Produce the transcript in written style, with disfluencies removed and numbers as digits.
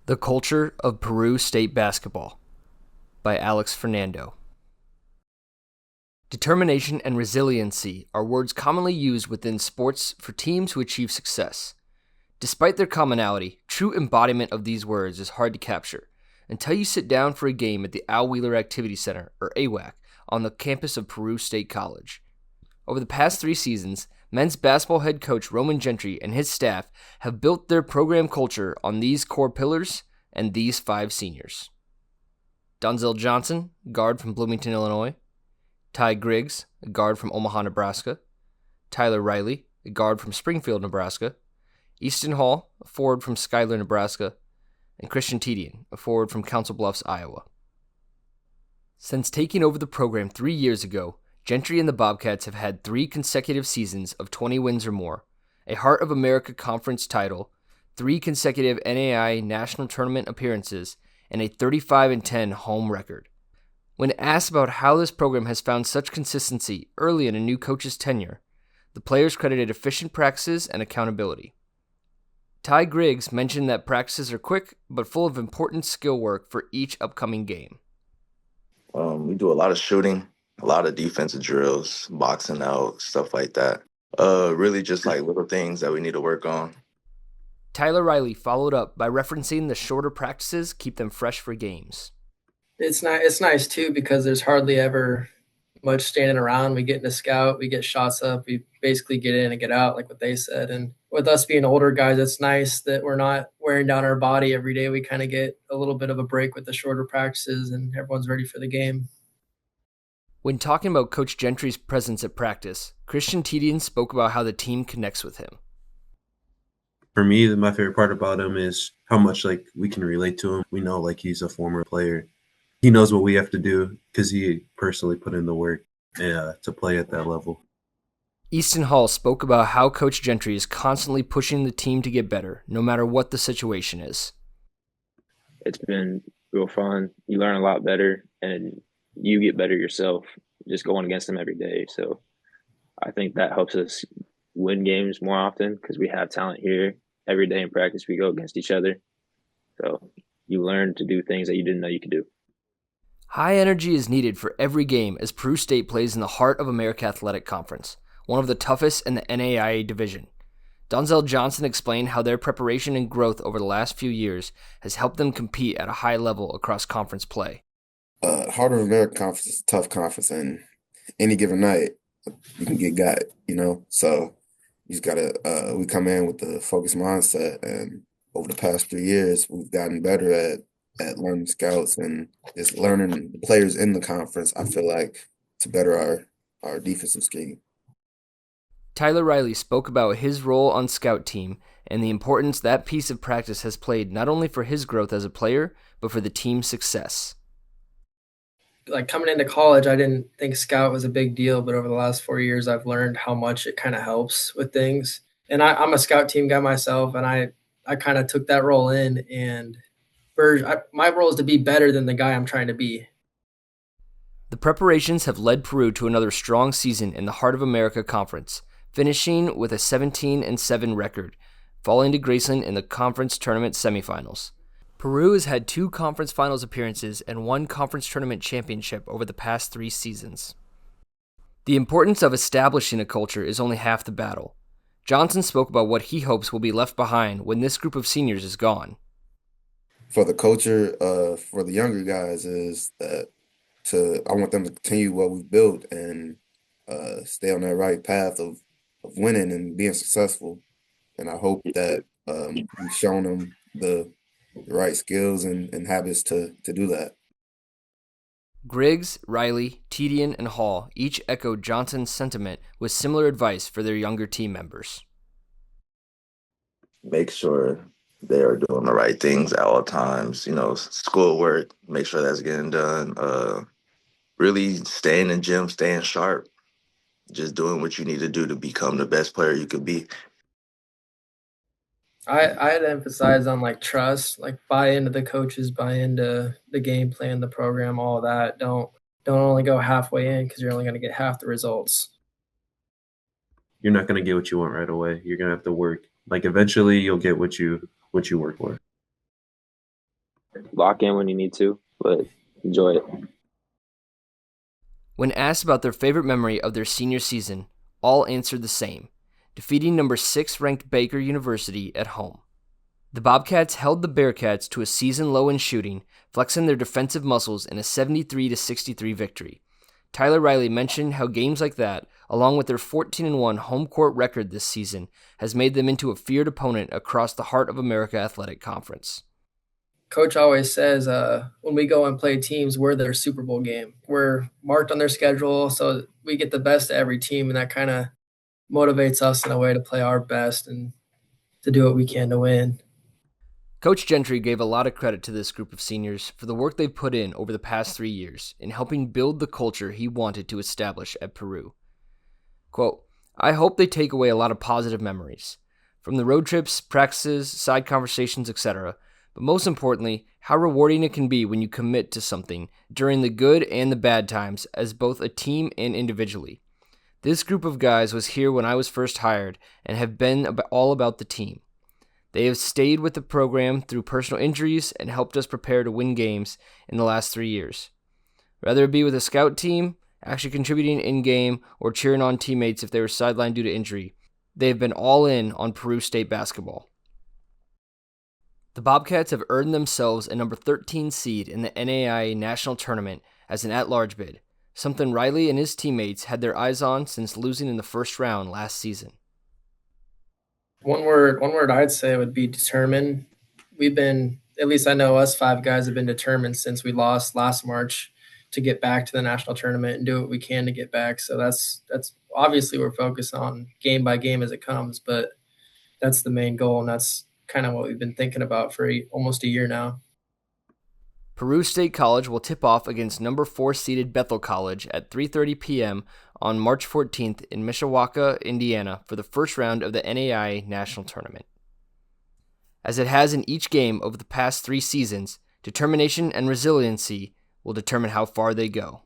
The Culture of Peru State Basketball by Alex Fernando. Determination and resiliency are words commonly used within sports for teams who achieve success. Despite their commonality, true embodiment of these words is hard to capture until you sit down for a game at the Al Wheeler Activity Center, or AWAC, on the campus of Peru State College. Over the past 3 seasons, men's basketball head coach Roman Gentry and his staff have built their program culture on these core pillars and these 5 seniors. Donzell Johnson, guard from Bloomington, Illinois. Griggs, a guard from Omaha, Nebraska. Tyler Riley, a guard from Springfield, Nebraska. Easton Hall, a forward from Schuyler, Nebraska. And Tidiane, a forward from Council Bluffs, Iowa. Since taking over the program 3 years ago, Gentry and the Bobcats have had 3 consecutive seasons of 20 wins or more, a Heart of America Conference title, 3 consecutive NAIA National Tournament appearances, and a 35-10 home record. When asked about how this program has found such consistency early in a new coach's tenure, the players credited efficient practices and accountability. Griggs mentioned that practices are quick but full of important skill work for each upcoming game. We do a lot of shooting, a lot of defensive drills, boxing out, stuff like that. Really just like little things that we need to work on. Tyler Riley followed up by referencing the shorter practices keep them fresh for games. It's nice too because there's hardly ever much standing around. We get in a scout, we get shots up, we basically get in and get out, like what they said. And with us being older guys, it's nice that we're not wearing down our body every day. We kind of get a little bit of a break with the shorter practices, and everyone's ready for the game. When talking about Coach Gentry's presence at practice, Tidiane spoke about how the team connects with him. For me, my favorite part about him is how much we can relate to him. We know he's a former player. He knows what we have to do because he personally put in the work to play at that level. Easton Hall spoke about how Coach Gentry is constantly pushing the team to get better, no matter what the situation is. It's been real fun. You learn a lot better, and you get better yourself just going against them every day. So I think that helps us win games more often because we have talent here. Every day in practice, we go against each other. So you learn to do things that you didn't know you could do. High energy is needed for every game as Peru State plays in the Heart of America Athletic Conference, one of the toughest in the NAIA division. Donzell Johnson explained how their preparation and growth over the last few years has helped them compete at a high level across conference play. Heart of America Conference is a tough conference, and any given night, you can get got, So you just gotta, we come in with the focused mindset, and over the past 3 years, we've gotten better at learning scouts and just learning the players in the conference, I feel like, to better our defensive scheme. Tyler Riley spoke about his role on scout team and the importance that piece of practice has played not only for his growth as a player, but for the team's success. Coming into college, I didn't think scout was a big deal, but over the last 4 years, I've learned how much it kind of helps with things. And I'm a scout team guy myself, and I kind of took that role in, and my role is to be better than the guy I'm trying to be. The preparations have led Peru to another strong season in the Heart of America Conference, finishing with a 17-7 record, falling to Graceland in the conference tournament semifinals. Peru has had 2 conference finals appearances and 1 conference tournament championship over the past 3 seasons. The importance of establishing a culture is only half the battle. Johnson spoke about what he hopes will be left behind when this group of seniors is gone. For the culture, for the younger guys, is that I want them to continue what we've built and stay on that right path of winning and being successful. And I hope that we've shown them the right skills and habits to do that. Griggs, Riley, Tidiane, and Hall each echoed Johnson's sentiment with similar advice for their younger team members. Make sure they are doing the right things at all times. Schoolwork, make sure that's getting done. Really staying in gym, staying sharp, just doing what you need to do to become the best player you could be. I'd emphasize on trust, buy into the coaches, buy into the game plan, the program, all of that. Don't only go halfway in because you're only going to get half the results. You're not going to get what you want right away. You're going to have to work. Eventually you'll get what you work for. Lock in when you need to, but enjoy it. When asked about their favorite memory of their senior season, all answered the same: defeating number 6 ranked Baker University at home. The Bobcats held the Bearcats to a season low in shooting, flexing their defensive muscles in a 73-63 victory. Tyler Riley mentioned how games like that, along with their 14-1 home court record this season, has made them into a feared opponent across the Heart of America Athletic Conference. Coach always says when we go and play teams, we're their Super Bowl game. We're marked on their schedule, so we get the best of every team, and that kind of motivates us in a way to play our best and to do what we can to win. Coach Gentry gave a lot of credit to this group of seniors for the work they've put in over the past 3 years in helping build the culture he wanted to establish at Peru. Quote, "I hope they take away a lot of positive memories from the road trips, practices, side conversations, etc., but most importantly, how rewarding it can be when you commit to something during the good and the bad times as both a team and individually. This group of guys was here when I was first hired and have been all about the team. They have stayed with the program through personal injuries and helped us prepare to win games in the last 3 years. Whether it be with a scout team, actually contributing in-game, or cheering on teammates if they were sidelined due to injury, they have been all in on Peru State basketball." The Bobcats have earned themselves a number 13 seed in the NAIA National Tournament as an at-large bid, something Riley and his teammates had their eyes on since losing in the first round last season. One word I'd say would be determined. We've been, at least I know us 5 guys have been determined since we lost last March to get back to the national tournament and do what we can to get back. So that's obviously we're focused on game by game as it comes, but that's the main goal, and that's kind of what we've been thinking about for almost a year now. Peru State College will tip off against number 4 seeded Bethel College at 3:30 p.m. on March 14th in Mishawaka, Indiana for the first round of the NAIA National Tournament. As it has in each game over the past 3 seasons, determination and resiliency will determine how far they go.